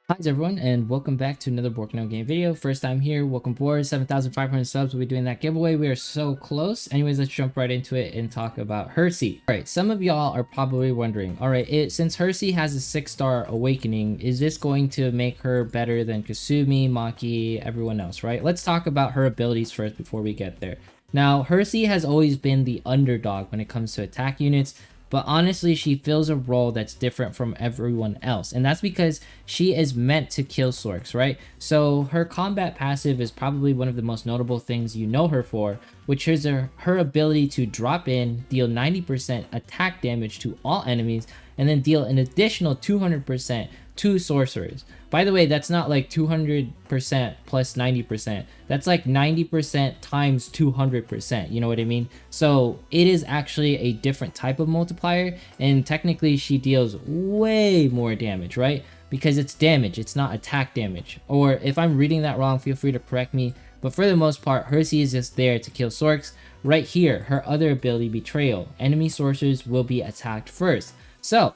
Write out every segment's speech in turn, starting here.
Hi everyone, and welcome back to another Broken Out Game video. First time here, welcome aboard. 7,500 subs, we'll be doing that giveaway. We are so close. Anyways, let's jump right into it and talk about Hersey. Alright, some of y'all are probably wondering, alright, since Hersey has a 6-star awakening, is this going to make her better than Kasumi, Maki, everyone else, right? Let's talk about her abilities first before we get there. Now, Hersey has always been the underdog when it comes to attack units, but honestly, she fills a role that's different from everyone else, and that's because she is meant to kill Sorks, right? So her combat passive is probably one of the most notable things you know her for, which is her ability to drop in, deal 90% attack damage to all enemies, and then deal an additional 200% to sorcerers. By the way, that's not like 200% plus 90%. That's like 90% times 200%. You know what I mean? So it is actually a different type of multiplier, and technically she deals way more damage, right? Because it's damage, it's not attack damage. Or if I'm reading that wrong, feel free to correct me. But for the most part, Hersey is just there to kill Sorks. Right here, her other ability, Betrayal. Enemy sorcerers will be attacked first. So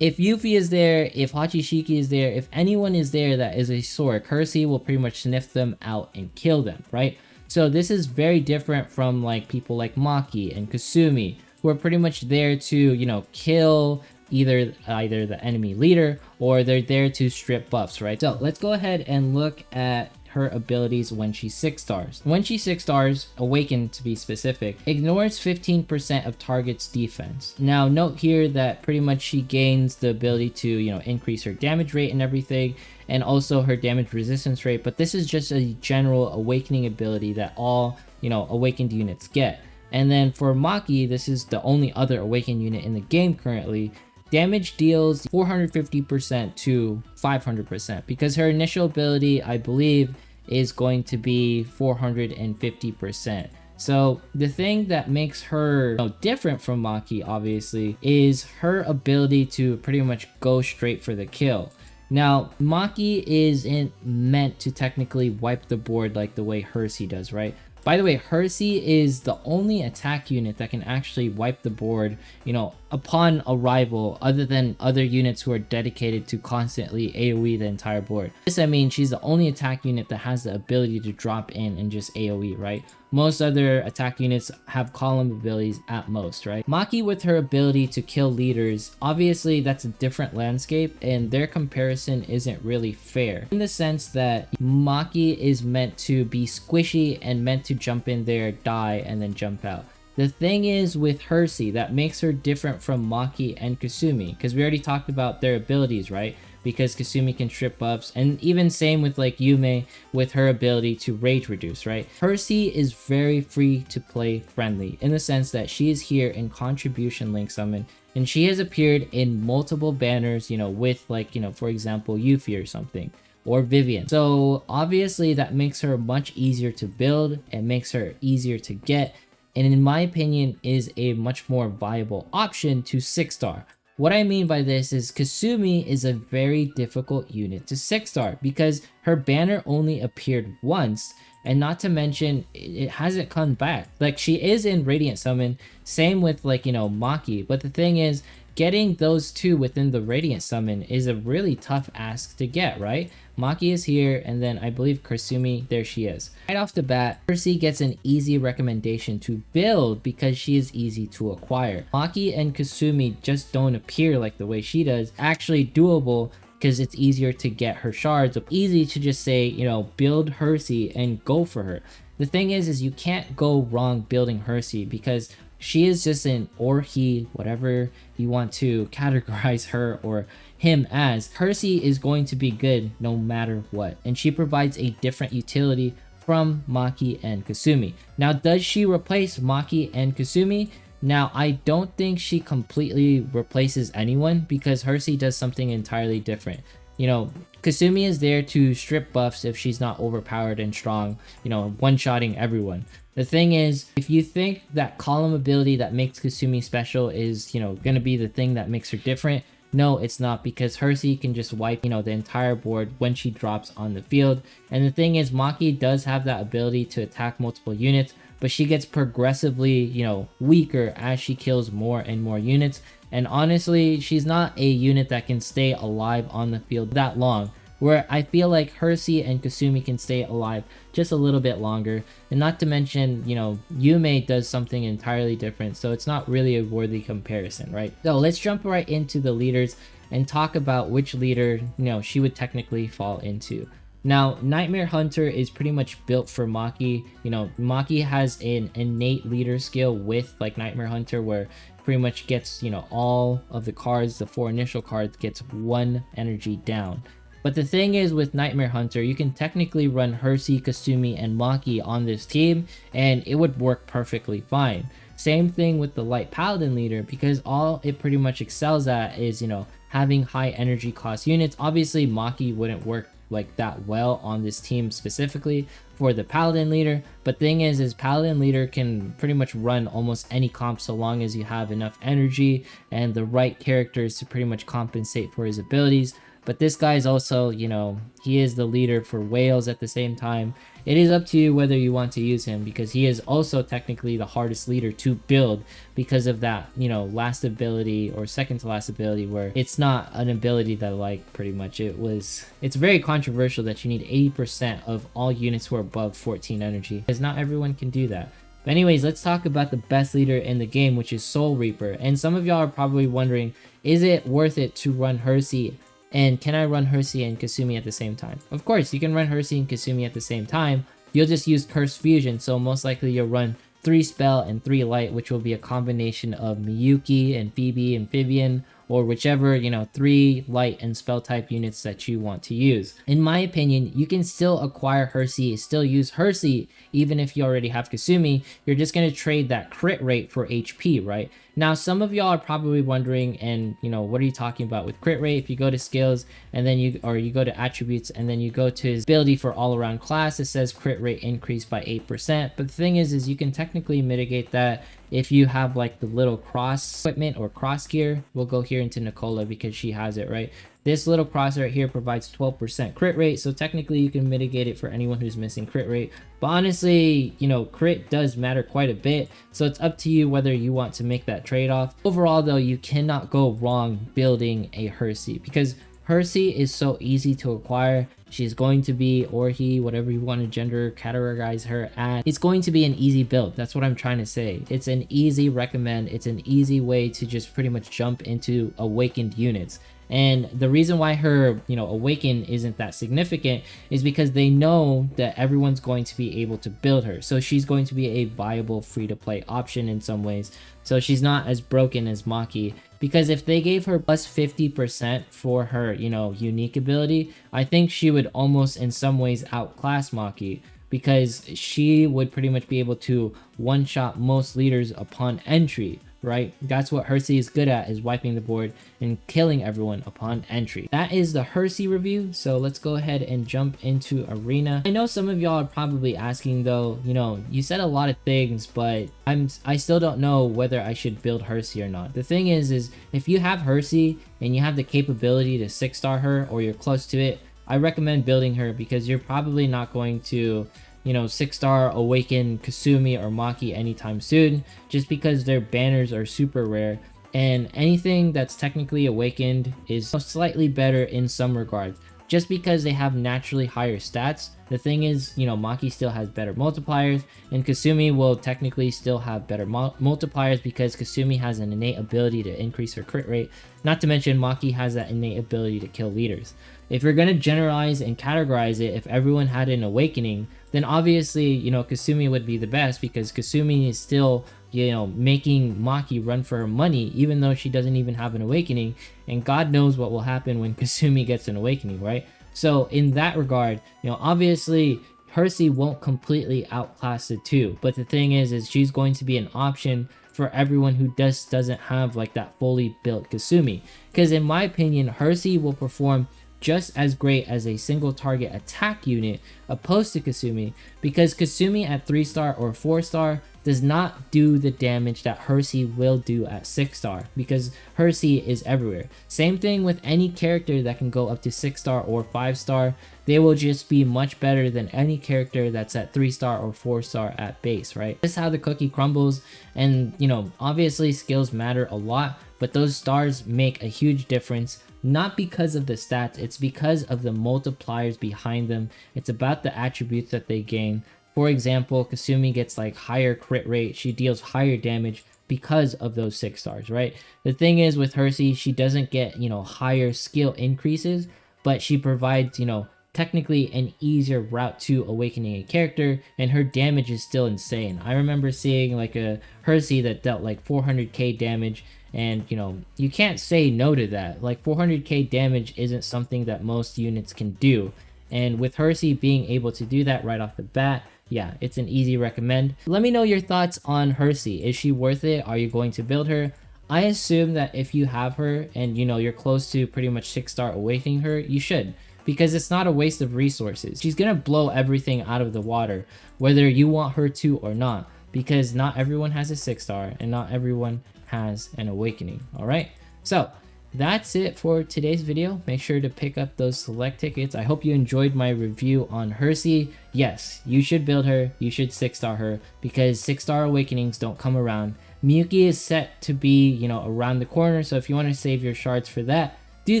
if Yuffie is there, if Hachishiki is there, if anyone is there that is a Sork, Hersey will pretty much sniff them out and kill them, right? So this is very different from like people like Maki and Kasumi, who are pretty much there to, you know, kill either the enemy leader, or they're there to strip buffs, right? So let's go ahead and look at her abilities when she's 6 stars. When she's 6 stars, Awakened to be specific, ignores 15% of target's defense. Now note here that pretty much she gains the ability to, you know, increase her damage rate and everything, and also her damage resistance rate, but this is just a general awakening ability that all, you know, awakened units get. And then for Maki, this is the only other awakened unit in the game currently. Damage deals 450% to 500% because her initial ability, I believe, is going to be 450%. So the thing that makes her, you know, different from Maki, obviously, is her ability to pretty much go straight for the kill. Now, Maki isn't meant to technically wipe the board like the way Hersey does, right? By the way, Hersey is the only attack unit that can actually wipe the board, you know, upon arrival, other than other units who are dedicated to constantly AoE the entire board. This, I mean, she's the only attack unit that has the ability to drop in and just AoE, right? Most other attack units have column abilities at most, right? Maki, with her ability to kill leaders, obviously that's a different landscape, and their comparison isn't really fair, in the sense that Maki is meant to be squishy and meant to jump in there, die, and then jump out. The thing is with Hersey that makes her different from Maki and Kasumi, because we already talked about their abilities, right? Because Kasumi can strip buffs, and even same with like Yume with her ability to rage reduce, right? Hersey is very free to play friendly, in the sense that she is here in contribution link summon, and she has appeared in multiple banners, you know, with like, you know, for example, Yuffie or something, or Vivian. So obviously that makes her much easier to build, and makes her easier to get, and in my opinion is a much more viable option to 6-star. What I mean by this is Kasumi is a very difficult unit to 6-star because her banner only appeared once, and not to mention it hasn't come back. Like, she is in Radiant Summon, same with like, you know, Maki, but the thing is, getting those two within the Radiant Summon is a really tough ask to get, right? Maki is here, and then I believe Kasumi, there she is. Right off the bat, Hersey gets an easy recommendation to build because she is easy to acquire. Maki and Kasumi just don't appear like the way she does. Actually doable because it's easier to get her shards. Easy to just say, you know, build Hersey and go for her. The thing is you can't go wrong building Hersey because she is just an, or he, whatever you want to categorize her or him as, Hersey is going to be good no matter what, and she provides a different utility from Maki and Kasumi. Now, does she replace Maki and Kasumi? Now, I don't think she completely replaces anyone, because Hersey does something entirely different. You know, Kasumi is there to strip buffs if she's not overpowered and strong, you know, one-shotting everyone. The thing is, if you think that column ability that makes Kasumi special is, you know, gonna be the thing that makes her different, no, it's not, because Hersey can just wipe, you know, the entire board when she drops on the field. And the thing is, Maki does have that ability to attack multiple units, but she gets progressively, you know, weaker as she kills more and more units. And honestly, she's not a unit that can stay alive on the field that long. where I feel like Hersey and Kasumi can stay alive just a little bit longer. And not to mention, you know, Yume does something entirely different, so it's not really a worthy comparison, right? So let's jump right into the leaders and talk about which leader, you know, she would technically fall into. Now, Nightmare Hunter is pretty much built for Maki. You know, Maki has an innate leader skill with like Nightmare Hunter, where pretty much gets, you know, all of the cards, the 4 initial cards, gets 1 energy down. But the thing is, with Nightmare Hunter, you can technically run Hersey, Kasumi, and Maki on this team, and it would work perfectly fine. Same thing with the Light Paladin leader, because all it pretty much excels at is, you know, having high energy cost units. Obviously, Maki wouldn't work like that well on this team specifically for the Paladin leader, but thing is Paladin leader can pretty much run almost any comp so long as you have enough energy and the right characters to pretty much compensate for his abilities. But this guy is also, you know, he is the leader for whales at the same time. It is up to you whether you want to use him, because he is also technically the hardest leader to build because of that, you know, last ability or second to last ability, where it's not an ability that I like pretty much. It's very controversial that you need 80% of all units who are above 14 energy, because not everyone can do that. But anyways, let's talk about the best leader in the game, which is Soul Reaper. And some of y'all are probably wondering, is it worth it to run Hersey? And can I run Hersey and Kasumi at the same time? Of course, you can run Hersey and Kasumi at the same time. You'll just use Curse Fusion, so most likely you'll run 3 Spell and 3 Light, which will be a combination of Miyuki and Phoebe and Vivian, or whichever, you know, 3 light and spell type units that you want to use. In my opinion, you can still acquire Hersey, still use Hersey, even if you already have Kasumi. You're just going to trade that crit rate for HP, right? Now, some of y'all are probably wondering, and you know, what are you talking about with crit rate? If you go to skills and then you go to attributes and then you go to his ability for all around class, it says crit rate increased by 8%. But the thing is you can technically mitigate that if you have like the little cross equipment or cross gear. We'll go here into Nicola because she has it, right? This little cross right here provides 12% crit rate, so technically you can mitigate it for anyone who's missing crit rate. But honestly, you know, crit does matter quite a bit, so it's up to you whether you want to make that trade-off. Overall though, you cannot go wrong building a Hersey, because Hersey is so easy to acquire. She's going to be, or he, whatever you want to gender categorize her at, it's going to be an easy build. That's what I'm trying to say. It's an easy recommend. It's an easy way to just pretty much jump into awakened units. And the reason why her, you know, awaken isn't that significant is because they know that everyone's going to be able to build her. So she's going to be a viable free-to-play option in some ways. So she's not as broken as Maki. Because if they gave her plus 50% for her, you know, unique ability, I think she would almost in some ways outclass Maki, because she would pretty much be able to one-shot most leaders upon entry, right? That's what Hersey is good at, is wiping the board and killing everyone upon entry. That is the Hersey review, so let's go ahead and jump into Arena. I know some of y'all are probably asking though, you know, you said a lot of things, but I still don't know whether I should build Hersey or not. The thing is if you have Hersey and you have the capability to 6-star her, or you're close to it, I recommend building her, because you're probably not going to, you know, 6-star awaken Kasumi or Maki anytime soon, just because their banners are super rare, and anything that's technically awakened is slightly better in some regards, just because they have naturally higher stats. The thing is, you know, Maki still has better multipliers, and Kasumi will technically still have better multipliers, because Kasumi has an innate ability to increase her crit rate. Not to mention Maki has that innate ability to kill leaders. If you're going to generalize and categorize it, if everyone had an awakening, then obviously, you know, Kasumi would be the best, because Kasumi is still, you know, making Maki run for her money, even though she doesn't even have an awakening, and God knows what will happen when Kasumi gets an awakening, right? So in that regard, you know, obviously Hersey won't completely outclass the two, but the thing is she's going to be an option for everyone who doesn't have like that fully built Kasumi, because in my opinion, Hersey will perform just as great as a single target attack unit opposed to Kasumi, because Kasumi at 3-star or 4-star does not do the damage that Hersey will do at 6-star, because Hersey is everywhere. Same thing with any character that can go up to 6-star or 5-star. They will just be much better than any character that's at 3-star or 4-star at base, right? This is how the cookie crumbles, and you know, obviously skills matter a lot, but those stars make a huge difference not because of the stats, it's because of the multipliers behind them. It's about the attributes that they gain. For example, Kasumi gets like higher crit rate, she deals higher damage because of those 6 stars, right? The thing is with Hersey, she doesn't get, you know, higher skill increases, but she provides, you know, technically an easier route to awakening a character, and her damage is still insane. I remember seeing like a Hersey that dealt like 400k damage, and you know, you can't say no to that. Like 400k damage isn't something that most units can do, and with Hersey being able to do that right off the bat, yeah, it's an easy recommend. Let me know your thoughts on Hersey. Is she worth it? Are you going to build her? I assume that if you have her and you know you're close to pretty much 6-star awakening her, you should, because it's not a waste of resources. She's gonna blow everything out of the water, whether you want her to or not, because not everyone has a 6-star and not everyone has an awakening. All right, so that's it for today's video. Make sure to pick up those select tickets. I hope you enjoyed my review on Hersey. Yes, you should build her, you should 6-star her, because 6-star awakenings don't come around. Miyuki is set to be, you know, around the corner, so if you want to save your shards for that, do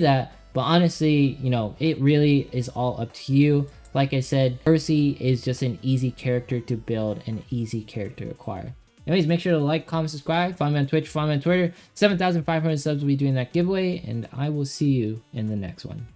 that. But honestly, you know, it really is all up to you. Like I said, Hersey is just an easy character to build, an easy character to acquire. Anyways, make sure to like, comment, subscribe, follow me on Twitch, follow me on Twitter. 7,500 subs will be doing that giveaway, and I will see you in the next one.